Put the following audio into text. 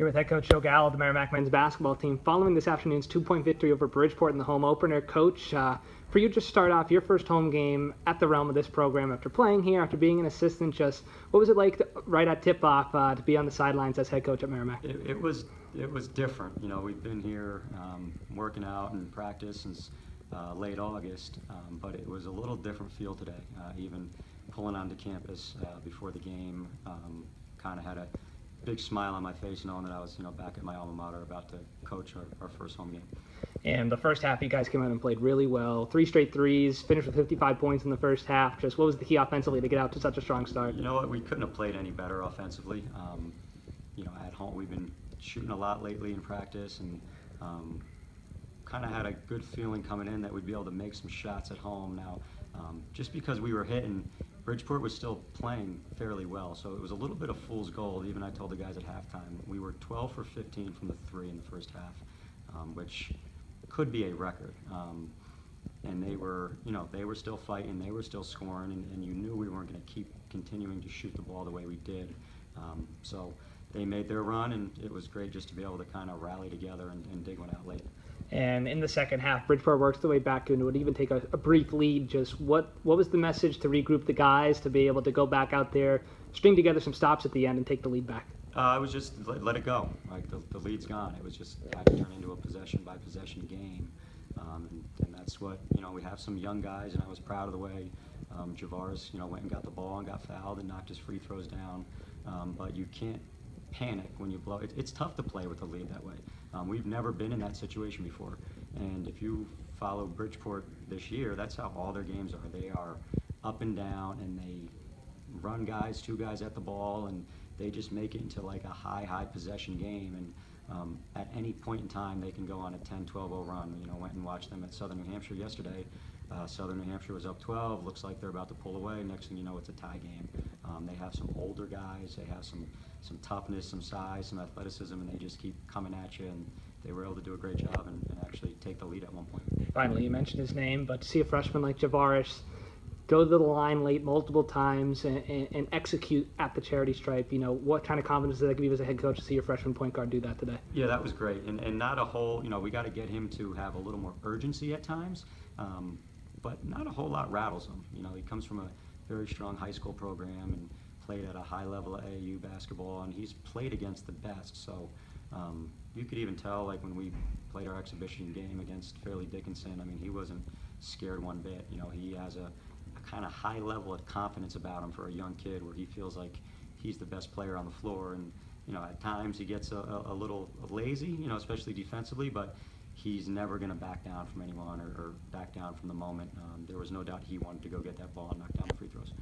Here with head coach Joe Gallo of the Merrimack men's basketball team, following this afternoon's 2-point victory over Bridgeport in the home opener. Coach, for you to start off your first home game at the realm of this program after playing here, after being an assistant, just what was it like right at tip-off to be on the sidelines as head coach at Merrimack? It was different. You know, we've been here working out and practice since late August, but it was a little different feel today. Even pulling onto campus before the game, kind of had a big smile on my face knowing that I was, back at my alma mater about to coach our first home game. And the first half, you guys came out and played really well. 3 straight threes, finished with 55 points in the first half. Just what was the key offensively to get out to such a strong start? You know what? We couldn't have played any better offensively. At home we've been shooting a lot lately in practice, and kind of had a good feeling coming in that we'd be able to make some shots at home. Now, just because we were hitting, Bridgeport was still playing fairly well, so it was a little bit of fool's gold. Even I told the guys at halftime, we were 12 for 15 from the three in the first half, which could be a record. And they were still fighting, they were still scoring, and you knew we weren't going to keep continuing to shoot the ball the way we did. So they made their run, and it was great just to be able to kind of rally together and dig one out late. And in the second half, Bridgeport works their way back into it, even take a brief lead. Just what was the message to regroup the guys, to be able to go back out there, string together some stops at the end, and take the lead back? It was just let it go. Like the lead's gone. It was just had to turn into a possession-by-possession game. And that's what, we have some young guys, and I was proud of the way Javaris, went and got the ball and got fouled and knocked his free throws down. But you can't panic when you blow. It's tough to play with a lead that way. We've never been in that situation before. And if you follow Bridgeport this year, that's how all their games are. They are up and down, and they run guys, two guys at the ball, and they just make it into like a high possession game. And at any point in time, they can go on a 10-12-0 run. Went and watched them at Southern New Hampshire yesterday. Southern New Hampshire was up 12. Looks like they're about to pull away. Next thing you know, it's a tie game. They have some older guys. They have some toughness, some size, some athleticism, and they just keep coming at you. And they were able to do a great job and actually take the lead at one point. Finally, you mentioned his name, but to see a freshman like Javaris go to the line late multiple times and execute at the charity stripe, what kind of confidence does that give you as a head coach to see your freshman point guard do that today? Yeah, that was great. And not a whole, we got to get him to have a little more urgency at times, but not a whole lot rattles him. He comes from a very strong high school program and played at a high level of AAU basketball, and he's played against the best. So you could even tell, like when we played our exhibition game against Fairleigh Dickinson, he wasn't scared one bit. He has a kind of high level of confidence about him for a young kid, where he feels like he's the best player on the floor. And at times he gets a little lazy, especially defensively, but he's never going to back down from anyone or back down from the moment. There was no doubt he wanted to go get that ball and knock down the free throws.